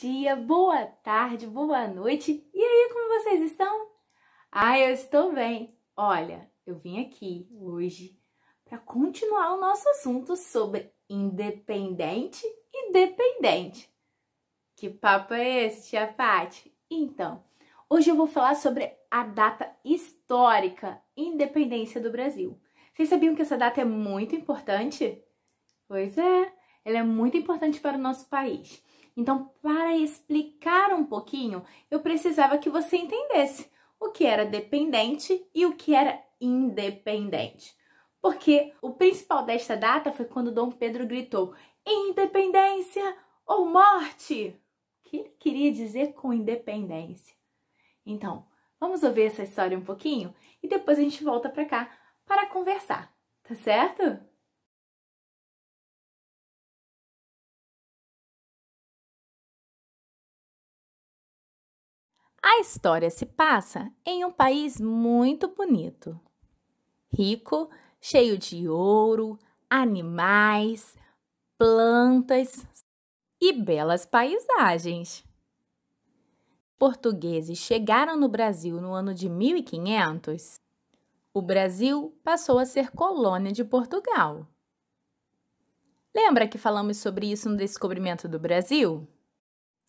dia, boa tarde, boa noite. E aí, como vocês estão? Eu estou bem. Olha, eu vim aqui hoje para continuar o nosso assunto sobre independente e dependente. Que papo é esse, tia Paty? Então, hoje eu vou falar sobre a data histórica Independência do Brasil. Vocês sabiam que essa data é muito importante? Pois é, ela é muito importante para o nosso país. Então, para explicar um pouquinho, eu precisava que você entendesse o que era dependente e o que era independente. Porque o principal desta data foi quando Dom Pedro gritou: independência ou morte! O que ele queria dizer com independência? Então, vamos ouvir essa história um pouquinho e depois a gente volta para cá para conversar, tá certo? A história se passa em um país muito bonito, rico, cheio de ouro, animais, plantas e belas paisagens. Portugueses chegaram no Brasil no ano de 1500. O Brasil passou a ser colônia de Portugal. Lembra que falamos sobre isso no descobrimento do Brasil?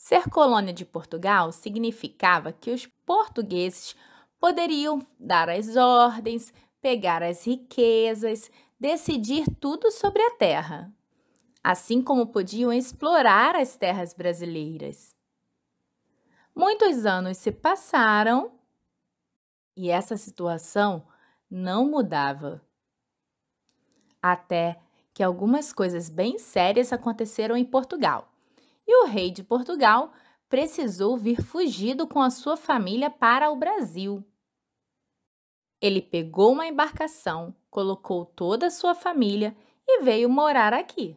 Ser colônia de Portugal significava que os portugueses poderiam dar as ordens, pegar as riquezas, decidir tudo sobre a terra, assim como podiam explorar as terras brasileiras. Muitos anos se passaram e essa situação não mudava. Até que algumas coisas bem sérias aconteceram em Portugal. E o rei de Portugal precisou vir fugido com a sua família para o Brasil. Ele pegou uma embarcação, colocou toda a sua família e veio morar aqui.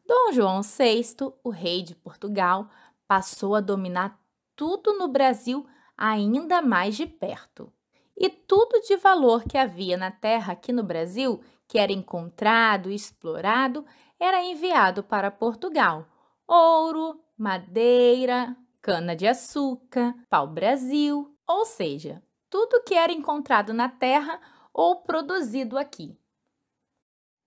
Dom João VI, o rei de Portugal, passou a dominar tudo no Brasil ainda mais de perto. E tudo de valor que havia na terra aqui no Brasil, que era encontrado e explorado, era enviado para Portugal. Ouro, madeira, cana-de-açúcar, pau-brasil, ou seja, tudo que era encontrado na terra ou produzido aqui.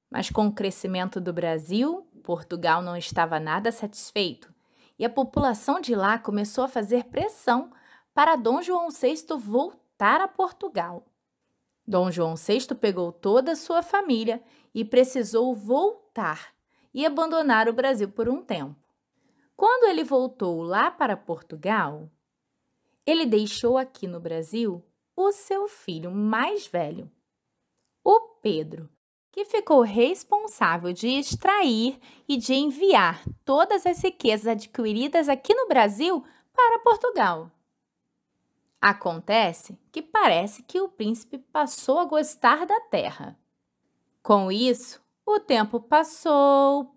Mas com o crescimento do Brasil, Portugal não estava nada satisfeito e a população de lá começou a fazer pressão para Dom João VI voltar a Portugal. Dom João VI pegou toda a sua família e precisou voltar e abandonar o Brasil por um tempo. Quando ele voltou lá para Portugal, ele deixou aqui no Brasil o seu filho mais velho, o Pedro, que ficou responsável de extrair e de enviar todas as riquezas adquiridas aqui no Brasil para Portugal. Acontece que parece que o príncipe passou a gostar da terra. Com isso, o tempo passou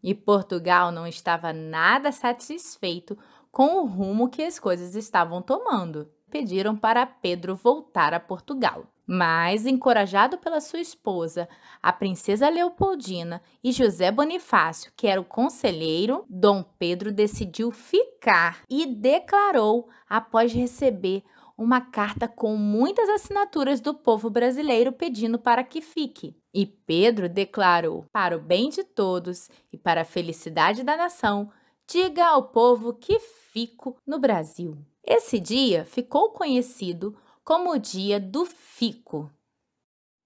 e Portugal não estava nada satisfeito com o rumo que as coisas estavam tomando. Pediram para Pedro voltar a Portugal. Mas, encorajado pela sua esposa, a princesa Leopoldina e José Bonifácio, que era o conselheiro, Dom Pedro decidiu ficar e declarou, após receber uma carta com muitas assinaturas do povo brasileiro pedindo para que fique. E Pedro declarou: para o bem de todos e para a felicidade da nação, diga ao povo que fico no Brasil. Esse dia ficou conhecido como o Dia do Fico.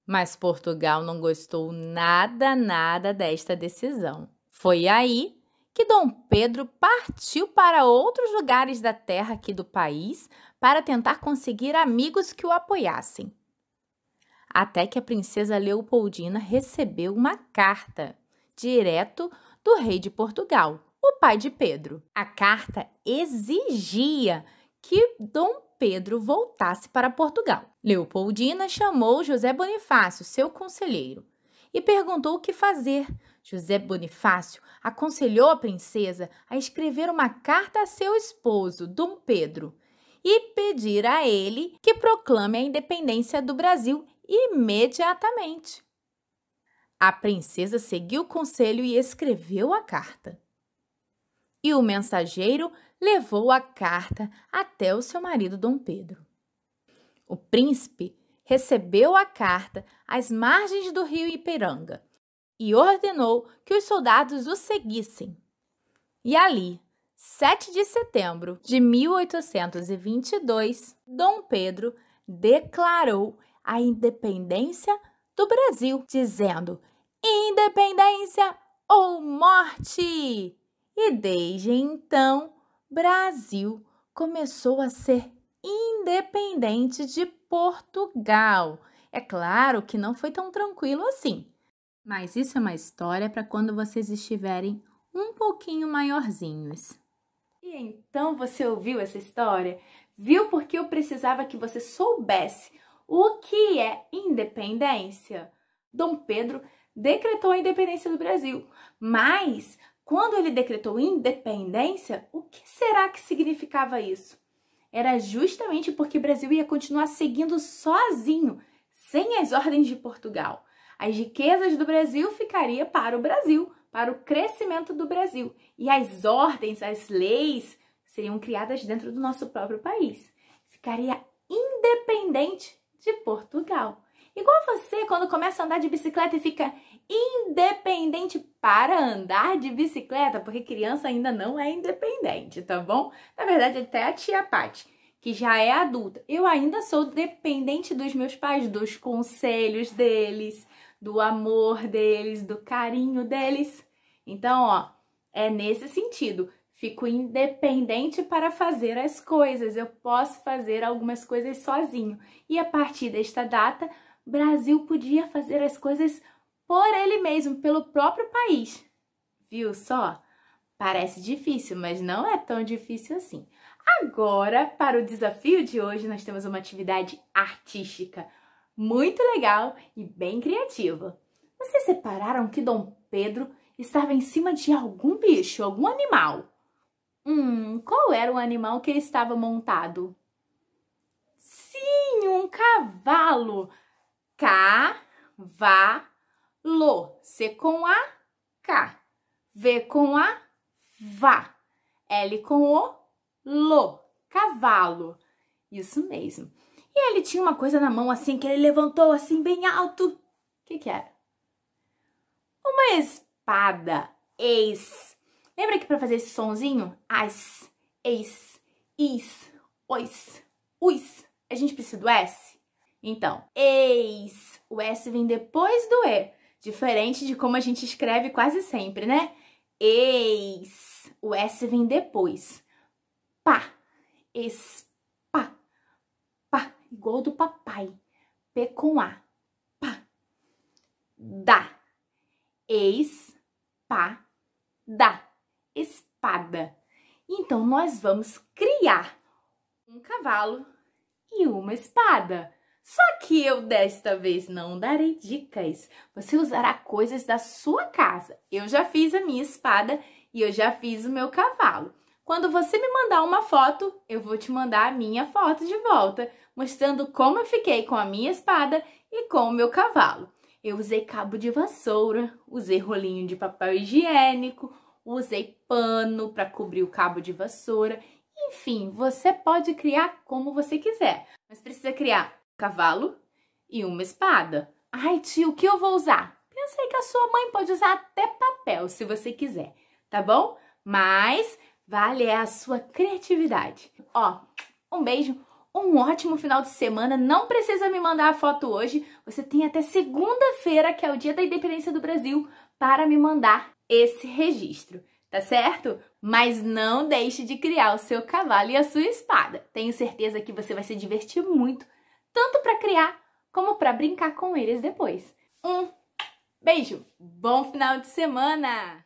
Mas Portugal não gostou nada desta decisão. Foi aí que Dom Pedro partiu para outros lugares da terra aqui do país para tentar conseguir amigos que o apoiassem. Até que a princesa Leopoldina recebeu uma carta direto do rei de Portugal, o pai de Pedro. A carta exigia que Dom Pedro voltasse para Portugal. Leopoldina chamou José Bonifácio, seu conselheiro, e perguntou o que fazer. José Bonifácio aconselhou a princesa a escrever uma carta a seu esposo, Dom Pedro, e pedir a ele que proclame a independência do Brasil imediatamente. A princesa seguiu o conselho e escreveu a carta. E o mensageiro levou a carta até o seu marido Dom Pedro. O príncipe recebeu a carta às margens do rio Ipiranga e ordenou que os soldados o seguissem. E ali, 7 de setembro de 1822, Dom Pedro declarou a independência do Brasil, dizendo: independência ou morte! E desde então, Brasil começou a ser independente de Portugal. É claro que não foi tão tranquilo assim, mas isso é uma história para quando vocês estiverem um pouquinho maiorzinhos. E então você ouviu essa história? Viu porque eu precisava que você soubesse o que é independência? Dom Pedro decretou a independência do Brasil, mas quando ele decretou independência, o que será que significava isso? Era justamente porque o Brasil ia continuar seguindo sozinho, sem as ordens de Portugal. As riquezas do Brasil ficariam para o Brasil, para o crescimento do Brasil. E as ordens, as leis, seriam criadas dentro do nosso próprio país. Ficaria independente de Portugal. Igual você, quando começa a andar de bicicleta e fica independente para andar de bicicleta, porque criança ainda não é independente, tá bom? Na verdade, até a tia Paty, que já é adulta, eu ainda sou dependente dos meus pais, dos conselhos deles, do amor deles, do carinho deles. Então, ó, é nesse sentido. Fico independente para fazer as coisas. Eu posso fazer algumas coisas sozinho. E a partir desta data, Brasil podia fazer as coisas por ele mesmo, pelo próprio país. Viu só? Parece difícil, mas não é tão difícil assim. Agora, para o desafio de hoje, nós temos uma atividade artística muito legal e bem criativa. Vocês repararam que Dom Pedro estava em cima de algum bicho, algum animal? Qual era o animal que ele estava montado? Sim, um cavalo. Cavalo. C com A, K. V com A, Vá. L com O, Lo. Cavalo. Isso mesmo. E ele tinha uma coisa na mão assim, que ele levantou assim bem alto. O que era? Uma espada. Eis. Lembra que para fazer esse sonzinho? As, eis, is, ois, us. A gente precisa do S? Então, eis. O S vem depois do E. Diferente de como a gente escreve quase sempre, né? Eis. O S vem depois. Pá. Espá. Pá. Igual do papai. P com A. Pá. Dá. Eis. Pá. Dá. Espada. Então, nós vamos criar um cavalo e uma espada. Só que eu desta vez não darei dicas. Você usará coisas da sua casa. Eu já fiz a minha espada e eu já fiz o meu cavalo. Quando você me mandar uma foto, eu vou te mandar a minha foto de volta, mostrando como eu fiquei com a minha espada e com o meu cavalo. Eu usei cabo de vassoura, usei rolinho de papel higiênico, usei pano para cobrir o cabo de vassoura. Enfim, você pode criar como você quiser, mas precisa criar um cavalo e uma espada. Ai, tio, o que eu vou usar? Pensei que a sua mãe pode usar até papel, se você quiser, tá bom? Mas vale a sua criatividade. Ó, um beijo, um ótimo final de semana. Não precisa me mandar a foto hoje. Você tem até segunda-feira, que é o dia da independência do Brasil, para me mandar esse registro, tá certo? Mas não deixe de criar o seu cavalo e a sua espada. Tenho certeza que você vai se divertir muito, tanto para criar como para brincar com eles depois. Um beijo, bom final de semana!